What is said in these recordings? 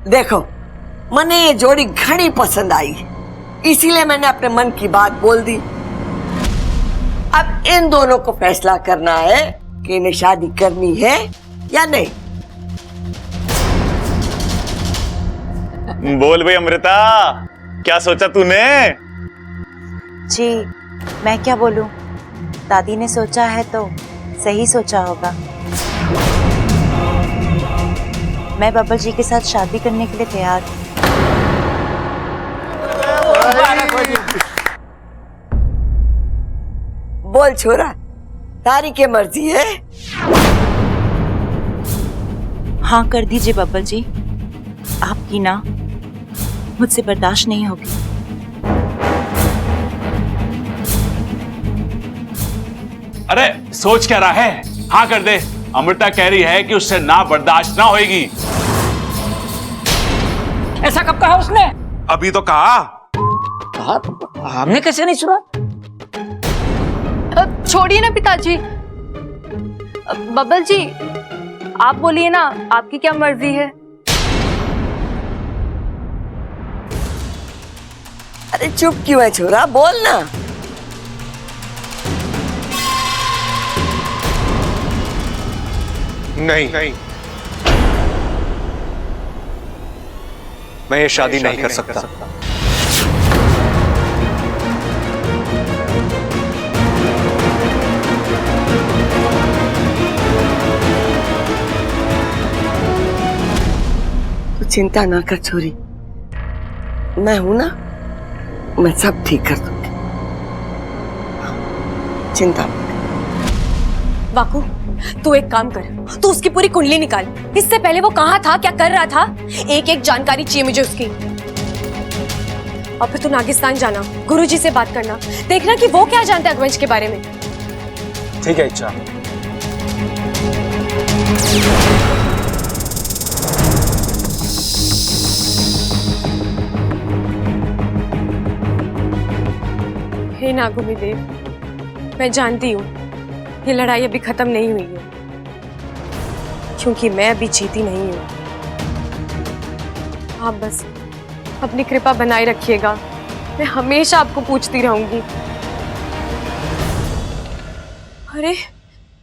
देखो, मने ये जोड़ी घनी पसंद आई, इसीलिए मैंने अपने मन की बात बोल दी। अब इन दोनों को फैसला करना है कि इन्हें शादी करनी है या नहीं। बोल भाई अमृता, क्या सोचा तूने? जी मैं क्या बोलूं, दादी ने सोचा है तो सही सोचा होगा। मैं बब्बल जी के साथ शादी करने के लिए तैयार हूँ। बोल छोरा, तारी के मर्जी है? हाँ कर दीजिए बब्बल जी, आपकी ना मुझसे बर्दाश्त नहीं होगी। अरे सोच क्या रहा है, हाँ कर दे। अमृता कह रही है कि उससे ना बर्दाश्त ना होएगी। ऐसा कब कहा उसने? अभी तो कहा। हमने कैसे नहीं सुना? छोड़िए ना पिताजी। बब्बल जी आप बोलिए ना, आपकी क्या मर्जी है? अरे चुप क्यों है छोरा, बोल ना। नहीं, मैं ये शादी नहीं कर सकता। तू चिंता ना कर छोरी, मैं हूं ना, मैं सब ठीक कर दूंगी, चिंता मत। वाकू, तू एक काम कर, तू उसकी पूरी कुंडली निकाल। इससे पहले वो कहाँ था, क्या कर रहा था, एक एक जानकारी चाहिए मुझे उसकी। और फिर तू नागिस्तान जाना, गुरुजी से बात करना, देखना कि वो क्या जानते हैं अग्रवंश के बारे में। ठीक है इच्छा। हे नागुनी देव, मैं जानती हूँ ये लड़ाई अभी खत्म नहीं हुई है, क्योंकि मैं अभी जीती नहीं हूँ। आप बस अपनी कृपा बनाए रखिएगा, मैं हमेशा आपको पूछती रहूंगी। अरे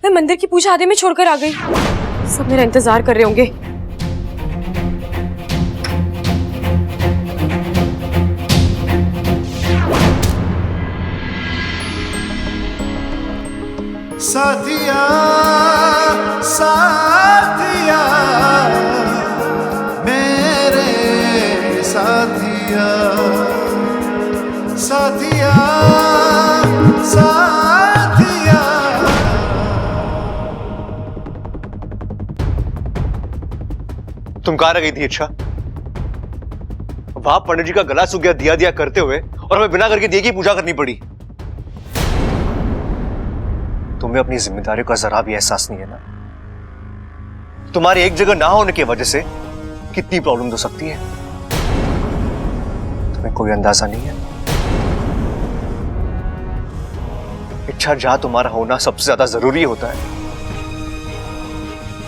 मैं मंदिर की पूजा आधे में छोड़कर आ गई, सब मेरा इंतजार कर रहे होंगे। साथिया साथिया मेरे साथिया, साथिया साथिया। तुम कहाँ रह गई थी इच्छा? वहां पंडित जी का गला सूख गया दिया दिया करते हुए, और हमें बिना करके दिए की पूजा करनी पड़ी। तुम्हें अपनी जिम्मेदारियों का जरा भी एहसास नहीं है ना? तुम्हारी एक जगह ना होने की वजह से कितनी प्रॉब्लम हो सकती है, तुम्हें कोई अंदाजा नहीं है। इच्छा, जहां तुम्हारा होना सबसे ज्यादा जरूरी होता है,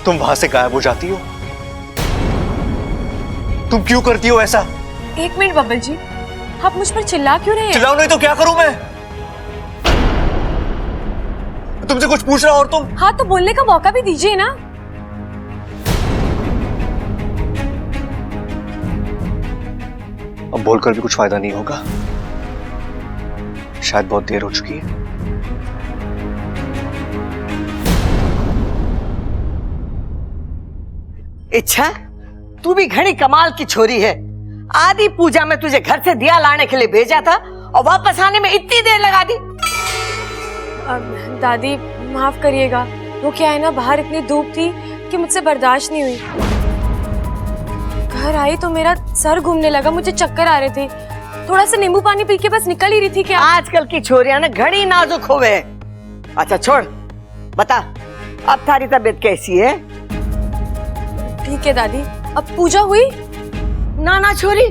तुम वहां से गायब हो जाती हो। तुम क्यों करती हो ऐसा? एक मिनट बब्बल जी, आप मुझ पर चिल्ला क्यों रहे हैं? चिल्लाओ नहीं तो क्या करूं मैं? तुमसे कुछ पूछ रहा और तुम? हाँ तो बोलने का मौका भी दीजिए ना। अब बोलकर भी कुछ फायदा नहीं होगा, शायद बहुत देर हो चुकी है। इच्छा, तू भी घड़ी कमाल की छोरी है। आधी पूजा में तुझे घर से दिया लाने के लिए भेजा था और वापस आने में इतनी देर लगा दी। दादी माफ करिएगा, वो क्या है ना, बाहर इतनी धूप थी कि मुझसे बर्दाश्त नहीं हुई। घर आई तो मेरा सर घूमने लगा, मुझे चक्कर आ रहे थे, थोड़ा सा नींबू पानी पी के बस निकल ही रही थी। क्या आजकल की छोरियां ना घड़ी नाजुक हो गए। अच्छा छोड़, बता अब थारी तबीयत कैसी है? ठीक है दादी। अब पूजा हुई? ना ना छोरी,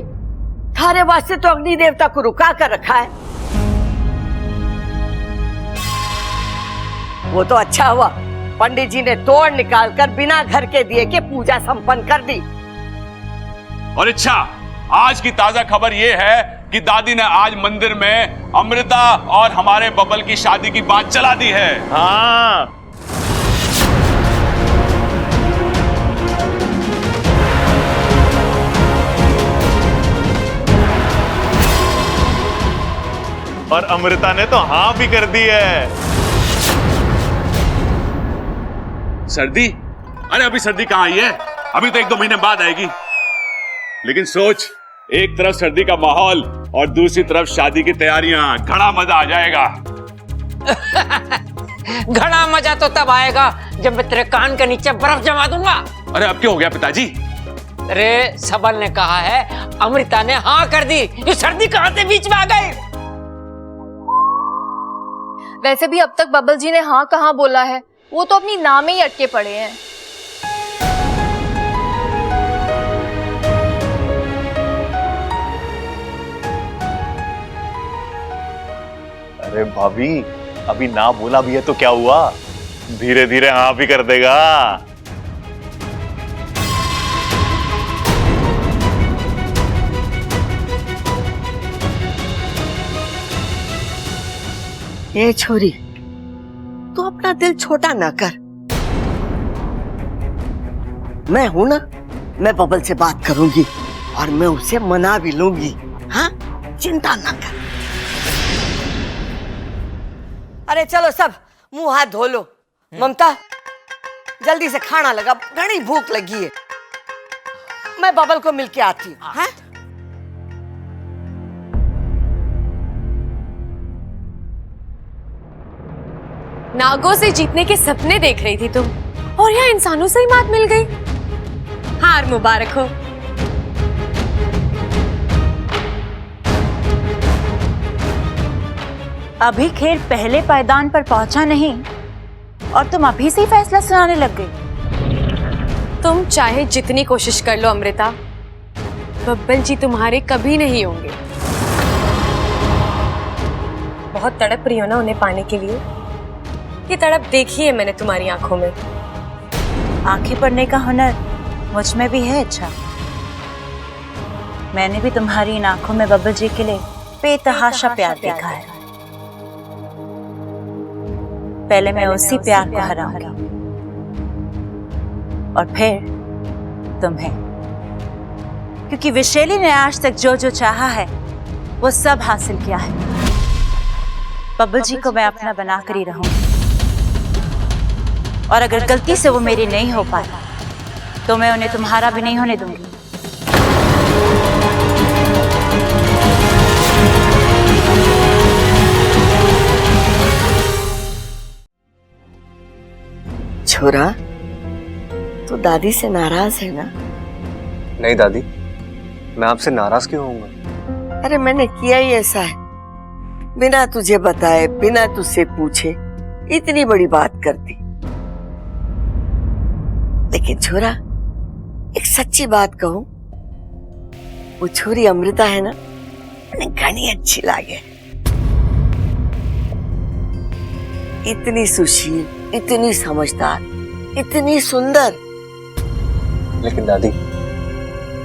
थारे वास्ते तो अग्नि देवता को रुका कर रखा है। वो तो अच्छा हुआ पंडित जी ने तोड़ निकाल कर बिना घर के दिए के पूजा संपन्न कर दी। और इच्छा, आज की ताजा खबर यह है कि दादी ने आज मंदिर में अमृता और हमारे बबल की शादी की बात चला दी है। हाँ, और अमृता ने तो हाँ भी कर दी है। सर्दी? अरे अभी सर्दी कहां आई है, अभी तो 1-2 महीने बाद आएगी। लेकिन सोच, एक तरफ सर्दी का माहौल और दूसरी तरफ शादी की तैयारियां, घड़ा मजा आ जाएगा। घना मजा तो तब आएगा जब मैं तेरे कान के नीचे बर्फ जमा दूंगा। अरे अब क्या हो गया पिताजी? अरे सबल ने कहा है, अमृता ने हाँ कर दी, ये सर्दी कहां से बीच में आ गई? वैसे भी अब तक बबल जी ने हाँ कहाँ बोला है, वो तो अपनी नाम में ही अटके पड़े हैं। अरे भाभी, अभी ना बोला भी है तो क्या हुआ, धीरे धीरे हाँ भी कर देगा। ए छोरी, तू अपना दिल छोटा ना कर। मैं हूं ना, मैं बबल से बात करूंगी और मैं उसे मना भी लूंगी। हाँ, चिंता ना कर। अरे चलो सब मुंह हाथ धो लो। ममता, जल्दी से खाना लगा, घनी भूख लगी है। मैं बबल को मिलके आती हूँ। हाँ? नागों से जीतने के सपने देख रही थी तुम, और यहाँ इंसानों से ही मात मिल गई। हार मुबारक हो। अभी खेल पहले पायदान पर पहुंचा नहीं और तुम अभी से ही फैसला सुनाने लग गई। तुम चाहे जितनी कोशिश कर लो अमृता, बब्बल जी तुम्हारे कभी नहीं होंगे। बहुत तड़प रही हो ना उन्हें पाने के लिए। ये तड़प देखी है मैंने तुम्हारी आंखों में। आंखें पढ़ने का हुनर मुझ में भी है। अच्छा, मैंने भी तुम्हारी इन आंखों में बब्बल जी के लिए बेतहाशा प्यार देखा है। पहले मैं उसी प्यार को हराऊंगी और फिर तुम्हें, क्योंकि विशेली ने आज तक जो जो चाहा है वो सब हासिल किया है। बब्बल जी को मैं अपना बनाकर ही रहूंगी, और अगर गलती से वो मेरी नहीं हो पाई तो मैं उन्हें तुम्हारा भी नहीं होने दूंगी। छोरा, तू दादी से नाराज है ना? नहीं दादी, मैं आपसे नाराज क्यों होऊंगा? अरे मैंने किया ही ऐसा है, बिना तुझे बताए, बिना तुझसे पूछे इतनी बड़ी बात कर दी। लेकिन छोरा, एक सच्ची बात कहूं, वो छोरी अमृता है ना, मैंने घनी अच्छी लागे। इतनी सुशील, इतनी समझदार, इतनी सुंदर। लेकिन दादी,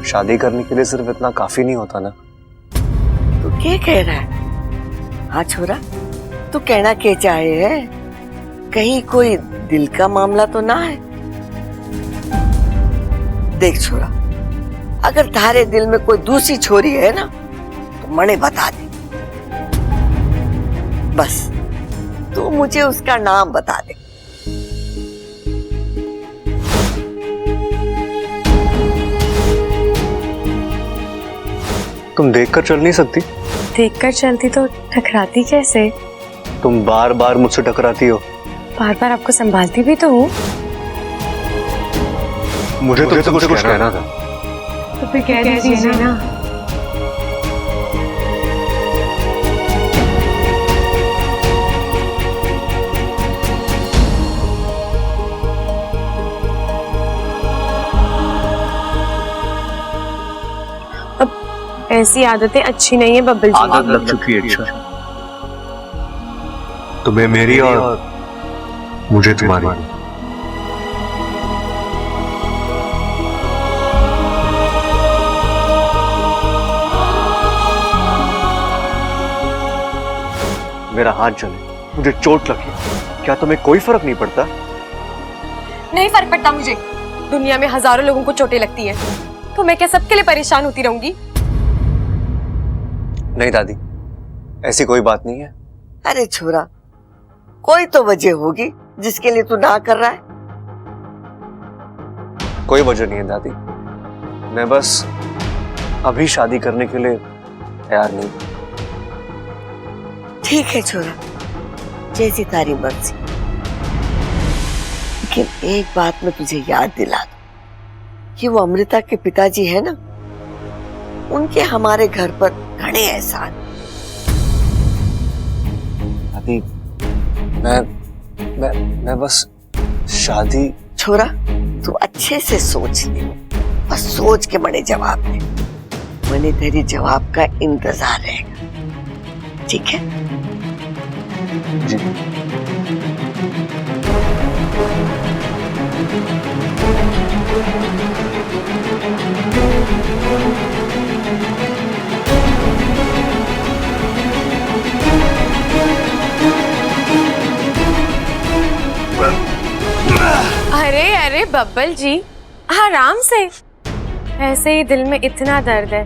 शादी करने के लिए सिर्फ इतना काफी नहीं होता ना। तू क्या कह रहा है? हाँ छोरा, तू कहना क्या चाहे है? कहीं कोई दिल का मामला तो ना है? देख छोरा, अगर तारे दिल में कोई दूसरी छोरी है ना, तो मने बता दे। बस तू मुझे उसका नाम बता दे। तुम देखकर चल नहीं सकती? देखकर चलती तो टकराती कैसे? तुम बार बार मुझसे टकराती हो। बार बार आपको संभालती भी तो हूँ। मुझे तुमसे कुछ कहना था। तो फिर कह दीजिए ना। अब ऐसी आदतें अच्छी नहीं है बब्बल जी। आदत लग चुकी है। अच्छा, तुम्हें मेरी और मुझे तुम्हारी। मेरा हाथ जले, मुझे चोट लगे, क्या तुम्हें कोई फर्क नहीं पड़ता? नहीं फर्क पड़ता मुझे। दुनिया में हजारों लोगों को चोटें लगती है, तो मैं क्या सबके लिए परेशान होती रहूंगी? नहीं दादी, ऐसी कोई बात नहीं है। अरे छोरा, कोई तो वजह होगी जिसके लिए तू ना कर रहा है। कोई वजह नहीं है दादी, मैं बस अभी शादी करने के लिए तैयार नहीं। ठीक है छोरा, जैसी तारी मर्जी। लेकिन एक बात मैं तुझे याद दिला दूं कि वो अमृता के पिताजी है ना, उनके हमारे घर पर घने एहसान। दादी, मैं बस शादी। छोरा, तू अच्छे से सोच ले और सोच के बड़े जवाब दे। मैंने तेरी जवाब का इंतजार रहेगा, ठीक है? जी। अरे अरे बब्बल जी, आराम से। ऐसे ही दिल में इतना दर्द है,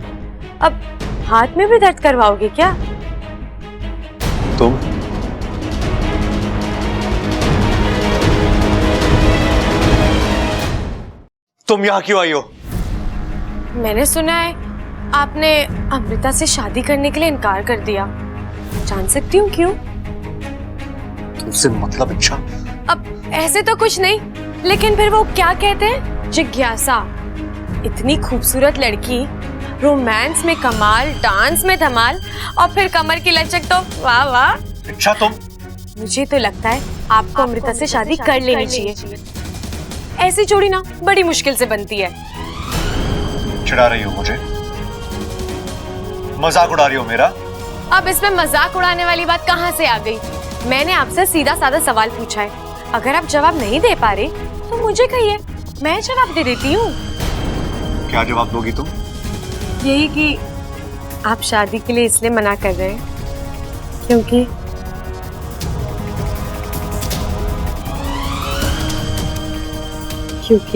अब हाथ में भी दर्द करवाओगे क्या? तुम यहाँ क्यों आई हो? मैंने सुना है आपने अमृता से शादी करने के लिए इनकार कर दिया। जान सकती हूँ क्यों? तुमसे मतलब इच्छा? अब ऐसे तो कुछ नहीं, लेकिन फिर वो क्या कहते हैं, जिज्ञासा। इतनी खूबसूरत लड़की, रोमांस में कमाल, डांस में धमाल, और फिर कमर की लचक तो वाह वाह। इच्छा, तुम? मुझे तो लगता है आपको अमृता से शादी कर लेनी चाहिए। ऐसी जोड़ी ना बड़ी मुश्किल से बनती है। चिढ़ा रही हो मुझे? मजाक उड़ा रही हो मेरा? अब इसमें मजाक उड़ाने वाली बात कहाँ से आ गई? मैंने आपसे सीधा साधा सवाल पूछा है, अगर आप जवाब नहीं दे पा रहे तो मुझे कहिए, मैं जवाब दे देती हूँ। क्या जवाब दोगी तुम? यही कि आप शादी के लिए इसलिए मना कर रहे हैं क्योंकि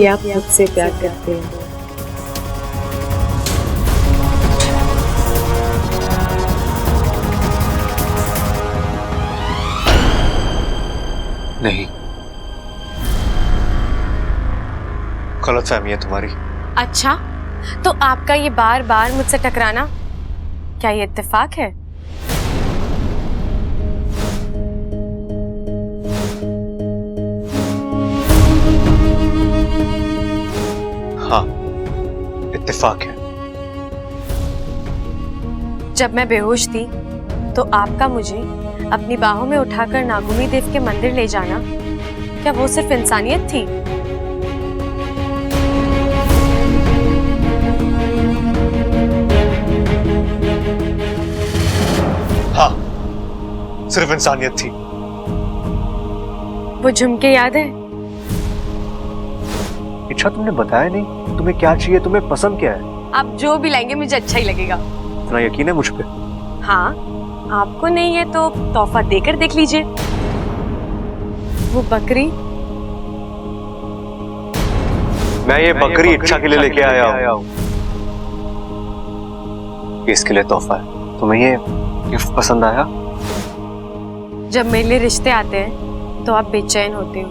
आप मुझसे प्यार करते हैं। नहीं, गलतफहमी है तुम्हारी। अच्छा, तो आपका ये बार बार मुझसे टकराना, क्या ये इत्तेफाक है? हाँ, इत्तेफाक है। जब मैं बेहोश थी तो आपका मुझे अपनी बाहों में उठाकर नागुनी देव के मंदिर ले जाना, क्या वो सिर्फ इंसानियत थी? हाँ, सिर्फ इंसानियत थी। वो झुमके याद है? इच्छा, तुमने बताया नहीं तुम्हें क्या चाहिए, तुम्हें पसंद क्या है? आप जो भी लाएंगे मुझे अच्छा ही लगेगा। इतना यकीन है मुझ पे? हाँ, आपको नहीं है तो तोहफा देकर देख लीजिए। वो बकरी, मैं ये बकरी इच्छा के लिए लेके आया हूँ। इसके लिए तोहफा है। तुम्हें ये गिफ्ट पसंद आया? जब मेरे लिए रिश्ते आते हैं तो आप बेचैन होते हो।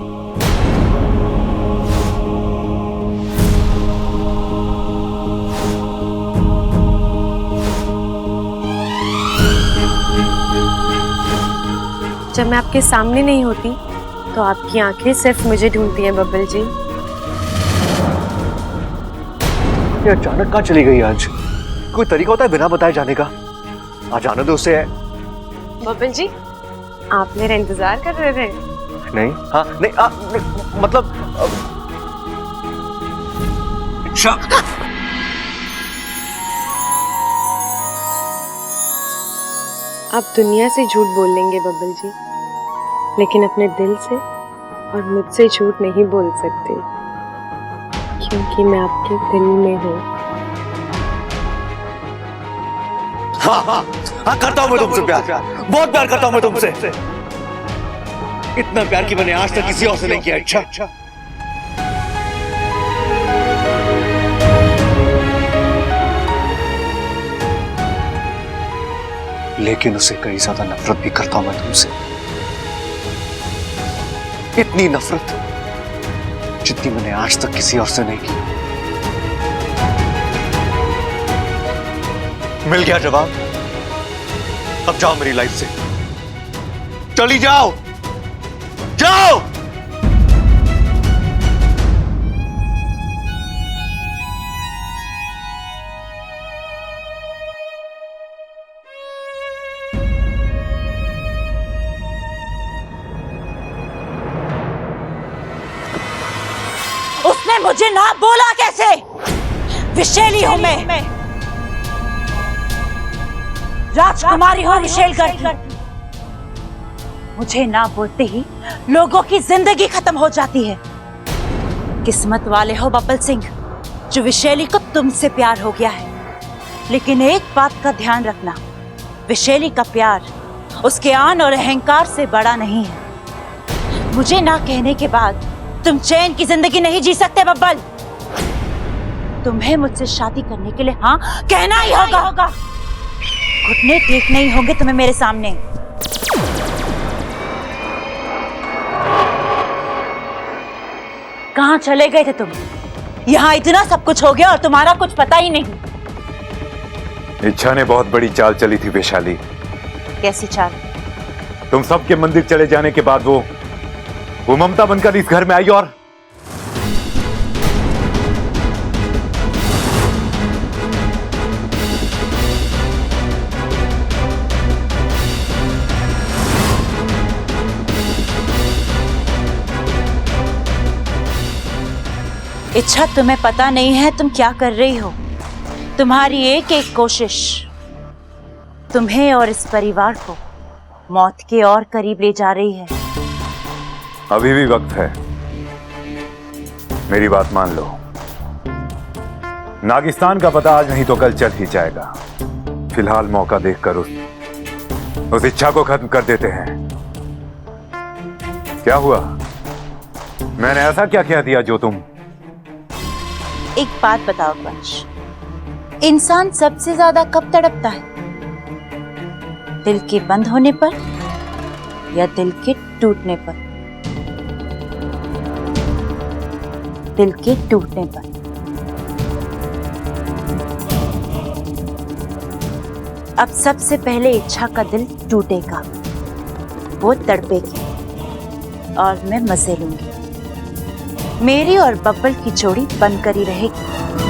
जब मैं आपके सामने नहीं होती तो आपकी आंखें सिर्फ मुझे ढूंढती हैं बब्बल जी। ये अचानक कहाँ चली गई आज? कोई तरीका होता है बिना बताए जाने का? आज आने दो उसे। बब्बल जी, आप मेरा इंतजार कर रहे थे? नहीं, हाँ, नहीं, नहीं, मतलब इच्छा। आप दुनिया से झूठ बोल लेंगे बब्बल जी, लेकिन अपने दिल से और मुझसे झूठ नहीं बोल सकते, क्योंकि मैं आपके दिल में हूँ। हाँ करता हूं मैं तुमसे प्यार, बहुत प्यार करता हूं मैं तुमसे। इतना प्यार कि मैंने आज तक किसी और से नहीं किया। अच्छा लेकिन उसे कई ज्यादा नफरत भी करता हूं मैं तुमसे। इतनी नफरत जितनी मैंने आज तक किसी और से नहीं की। मिल गया जवाब। अब जाओ मेरी लाइफ से, चली जाओ, जाओ। उसने मुझे ना बोला कैसे? विशेली हूं मैं, राजकुमारी हूं विशेलगढ़ की। मुझे ना बोलते ही लोगों की जिंदगी खत्म हो जाती है। किस्मत वाले हो बब्बल सिंह, जो विशेली को तुमसे प्यार हो गया है। लेकिन एक बात का ध्यान रखना, विशेली का प्यार उसके आन और अहंकार से बड़ा नहीं है। मुझे ना कहने के बाद तुम चैन की जिंदगी नहीं जी सकते बब्बल। तुम्हें मुझसे शादी करने के लिए हाँ कहना ही होगा। घुटने ठीक नहीं होंगे तुम्हें मेरे सामने। कहाँ चले गए थे तुम? यहाँ इतना सब कुछ हो गया और तुम्हारा कुछ पता ही नहीं। इच्छा ने बहुत बड़ी चाल चली थी वैशाली। कैसी चाल? तुम सबके मंदिर चले जाने के बाद वो ममता बनकर इस घर में आई और इच्छा, तुम्हें पता नहीं है तुम क्या कर रही हो। तुम्हारी एक एक कोशिश तुम्हें और इस परिवार को मौत के और करीब ले जा रही है। अभी भी वक्त है, मेरी बात मान लो। नागिस्तान का पता आज नहीं तो कल चल ही जाएगा। फिलहाल मौका देखकर उस इच्छा को खत्म कर देते हैं। क्या हुआ? मैंने ऐसा क्या कह दिया जो तुम? एक बात बताओ पंच, इंसान सबसे ज्यादा कब तड़पता है? दिल के बंद होने पर या दिल के टूटने पर? दिल के टूटने पर। अब सबसे पहले इच्छा का दिल टूटेगा, वो तड़पेगी और मैं मजे लूंगी। मेरी और बब्बल की जोड़ी बनकर ही रहेगी।